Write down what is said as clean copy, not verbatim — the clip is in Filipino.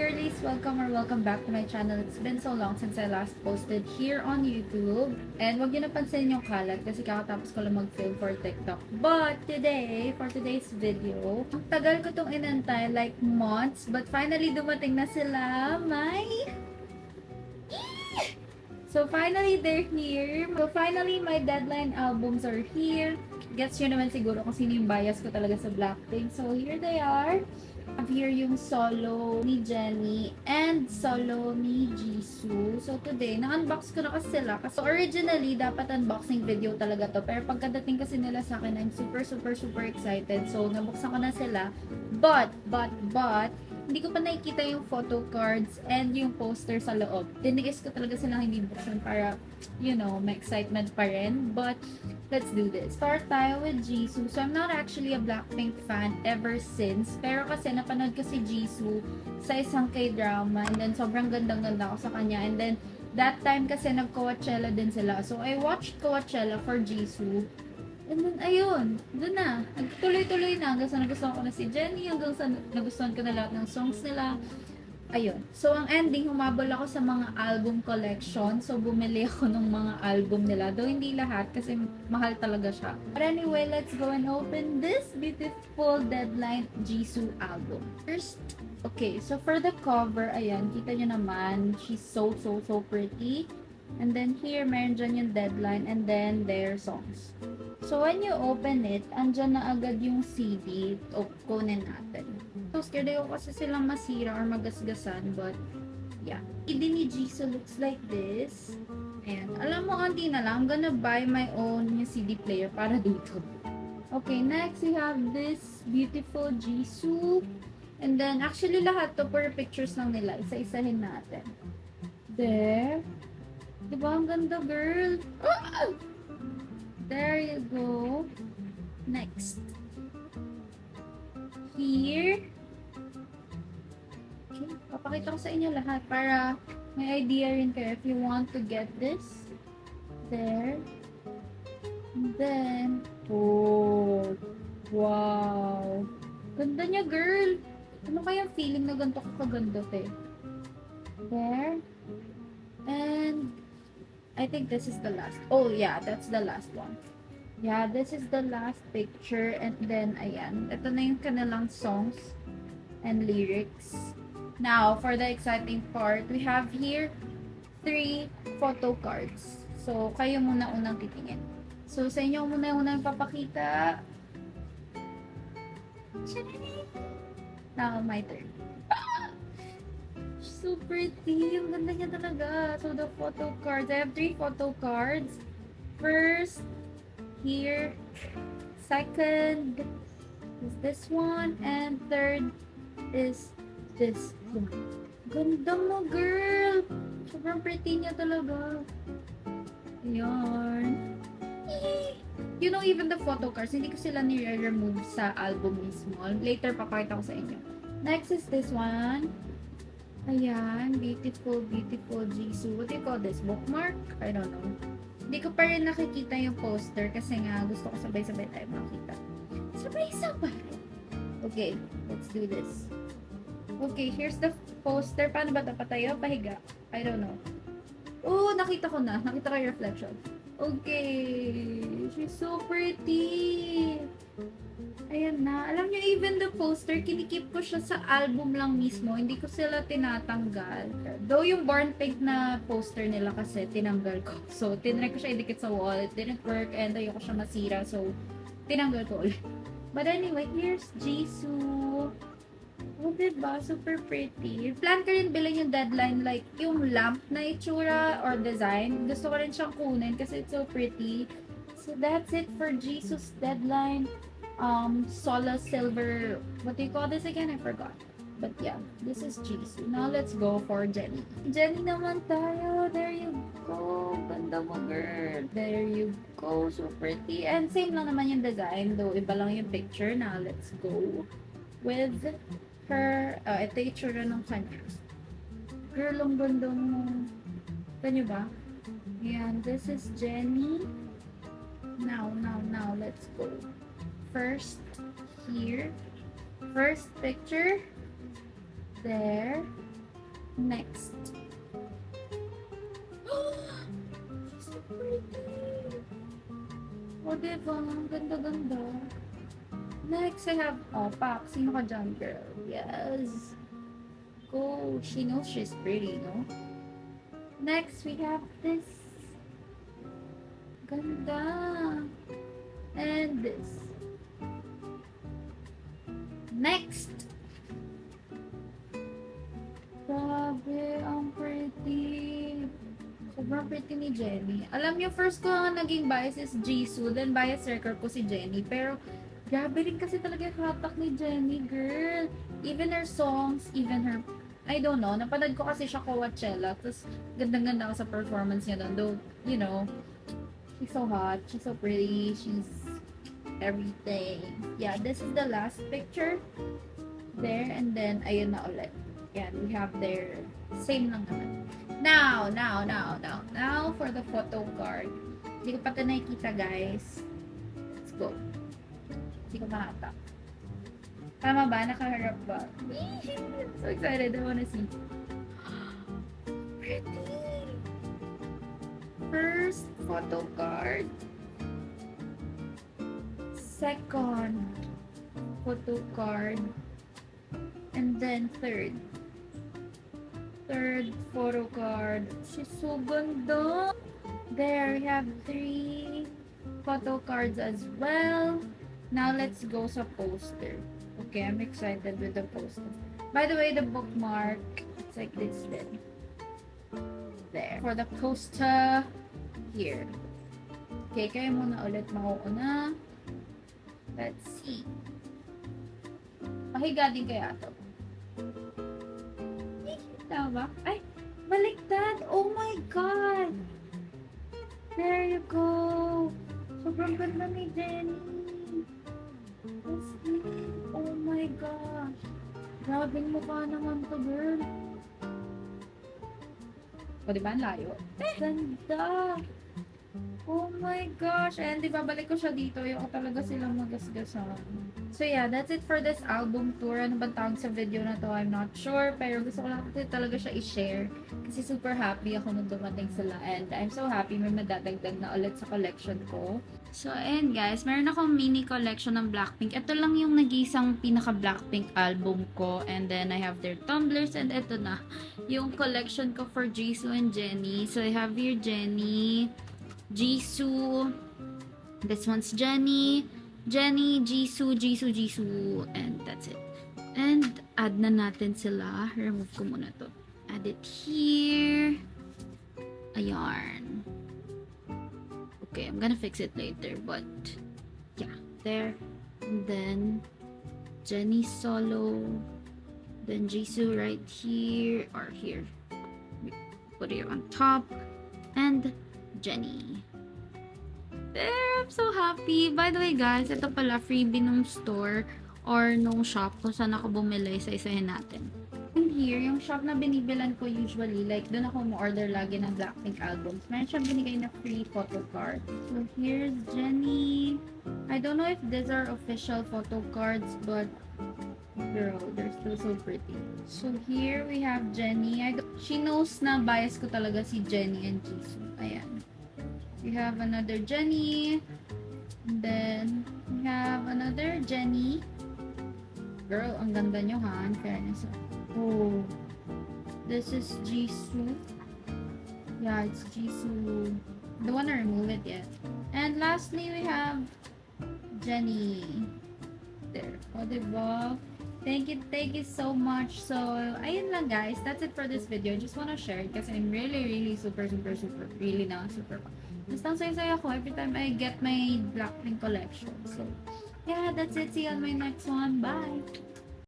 girlies! Welcome back to my channel. It's been so long since I last posted here on YouTube. And wag nyo napansin yung kalat kasi kakatapos ko lang mag-film for TikTok. But today, for today's video, ang tagal ko tong inantay, like months. But finally, dumating na sila. So finally, they're here. So finally, my deadline albums are here. Gets nyo naman siguro kung sino yung bias ko talaga sa Blackpink. So here they are. I have here yung solo ni Jennie and solo ni Jisoo. So today, na-unbox ko na kasi sila. Kasi originally, dapat unboxing video talaga to. Pero pagkadating kasi nila sa akin, I'm super excited. So nabuksan ko na sila. But, hindi ko pa nakikita yung photo cards and yung poster sa loob. Tiniis ko talaga silang hindi buksan para, you know, may excitement pa rin. But, let's do this. Start tayo with Jisoo. So, I'm not actually a Blackpink fan ever since. Pero kasi, napanood ko si Jisoo sa isang K-drama. And then, sobrang gandang-ganda ako sa kanya. And then, that time kasi, nag-Coachella din sila. So, I watched Coachella for Jisoo. And then, ayun, doon na. Nagtuloy-tuloy na. Hanggang sa nagustuhan ko na si Jennie. Hanggang sa nagustuhan ko na lahat ng songs nila. Ayun. So, ang ending, humabol ako sa mga album collection. So, bumili ako ng mga album nila. Though, hindi lahat kasi mahal talaga siya. But anyway, let's go and open this beautiful Deadline Jisoo album. First, okay. So, for the cover, ayan, kita nyo naman. She's so pretty. And then here, meron dyan yung Deadline. And then, their songs. So, when you open it, andyan na agad yung CD. O, kunin natin. So, scared ako kasi silang masira or magasgasan. But, yeah. CD ni Jisoo looks like this. Ayan. Alam mo, hindi na lang. I'm gonna buy my own yung CD player para dito. Okay, next we have this beautiful Jisoo. And then, actually lahat to for pictures lang nila. Isa-isahin natin. There. Diba? Ang ganda, girl. Ah! There you go. Next. Here. Okay. Papakita ko sa inyo lahat para may idea rin kayo if you want to get this. There. And then, oh, wow. Ganda niya, girl. Ano kaya feeling na ganito kakaganda, te? There. And I think this is the last. Oh, yeah, that's the last one. Yeah, this is the last picture. And then, ayan. Ito na yung kanilang songs and lyrics. Now, for the exciting part, we have here 3 photo cards. So, kayo muna unang titingin. So, sa inyo muna yung unang papakita. Now, my turn. So pretty. Ang ganda niya talaga. So, the photo cards. I have 3 photo cards. First, here. Second is this one. And third is this one. Ganda mo, girl. Sobrang pretty niya talaga. Ayan. You know, even the photo cards, hindi ko sila nire-remove sa album mismo. Later, papakita ko sa inyo. Next is this one. Ayan, beautiful Jisoo. What do you call this? Bookmark? I don't know. Hindi ko pa rin nakikita yung poster kasi nga gusto ko sabay-sabay tayo makita. Sabay-sabay! Okay, let's do this. Okay, here's the poster. Paano ba ito? Patayo? Pahiga? I don't know. Oh, nakita ko na. Nakita ko yung reflection. Okay. She's so pretty. Ayan na. Alam niyo, even the poster, kinikip ko siya sa album lang mismo. Hindi ko sila tinatanggal. Though yung Born Pink na poster nila kasi, tinanggal ko. So, tinry ko siya idikit sa wall. It didn't work and ayoko siya masira. So, tinanggal ko ulit. But anyway, here's Jisoo. Oh, diba? Super pretty. Plan ko rin bilhin yung Deadline, like, yung lamp na itsura or design. Gusto ko rin siyang kunin kasi it's so pretty. So, that's it for Jisoo's Deadline. Sola Silver, what do you call this again? I forgot. But yeah, this is Jisoo. Now let's go for Jennie. Jennie naman tayo. There you go. Ganda mo, girl. There you go. So pretty. And same lang naman yung design. Though iba lang yung picture. Now let's go with her. Ito yung itsura ng kanya. Girl, ang ganda mo. Ito nyo ba? Ayan, this is Jennie. Now, let's go. First, here. First picture. There. Next. So pretty. O, diba? Ganda-ganda. Next, I have Pak. Sino ka dyan, girl? Yes. Go. She knows she's pretty, no? Next, we have this. Ganda. And this. Next. Grabe, ang pretty. Sobrang pretty ni Jennie. Alam niyo, first ko ang naging bias is Jisoo, then bias circle ko si Jennie. Pero, grabe rin kasi talaga yung hatak ni Jennie, girl. Even her songs, even her, I don't know, napanood ko kasi siya Coachella, tapos gandang-ganda ako sa performance niya doon. Though, you know, she's so hot, she's so pretty, she's everything. Yeah, this is the last picture. There, and then, ayun na ulit. Yan, we have their, same lang naman. Now for the photo card. Hindi ko pa ito nakikita, guys. Let's go. Hindi ko mahatak. Tama ba? Nakaharap ba? So excited. I wanna see. Pretty! First photo card. Second photo card. And then third photo card. She's so ganda. There, we have 3 photo cards as well. Now, let's go sa poster. Okay, I'm excited with the poster. By the way, the bookmark, it's like this then. There. For the poster, here. Okay, kayo muna ulit mauuna. Let's see. Pahiga din kaya ito. Tama ba? Ay, baliktad! Oh my God! There you go! Sobrang ganda ni Jennie! Oh my gosh! Grabing mukha naman to, girl! O, diba? Ang layo. Ganda! Oh my gosh! And diba, balik ko siya dito. Yung talaga silang magasgasan. So yeah, that's it for this album tour. Ano bang tawag sa video na to? I'm not sure. Pero gusto ko lang talaga siya i-share. Kasi super happy ako nung dumating sila. And I'm so happy may madadagdag na ulit sa collection ko. So ayan guys, meron akong mini collection ng Blackpink. Ito lang yung nag-iisang pinaka Blackpink album ko. And then I have their tumblers. And ito na, yung collection ko for Jisoo and Jennie. So I have here Jennie, Jisoo, this one's Jennie, Jisoo, and that's it. And add na natin sila. Remove ko muna to. Add it here. Ayan. Okay, I'm gonna fix it later, but yeah, there. And then Jennie solo. Then Jisoo right here, or here. Put it on top. And Jennie. There, I'm so happy. By the way, guys, ito pala freebie nung store or nung shop kung saan ako bumili sa isahin natin. And here, yung shop na binibilan ko usually, like, doon ako mo-order lagi ng Blackpink albums. Meron siyang binigay na free photo card. So, here's Jennie. I don't know if these are official photo cards, but girl, they're still so pretty. So, here we have Jennie. She knows na bias ko talaga si Jennie and Jisoo. Ayan. We have another Jennie. And then, we have another Jennie. Girl, ang ganda nyo ha, in fairness. Oh, this is Jisoo. Yeah, it's Jisoo. Don't wanna remove it yet. And lastly, we have Jennie. There. O, diba? Thank you so much. So, ayun lang guys. That's it for this video. I just wanna share it kasi I'm really super really na super. Basta ang saya-saya ako every time I get my Blackpink collection. So, yeah, that's it. See you on my next one. Bye!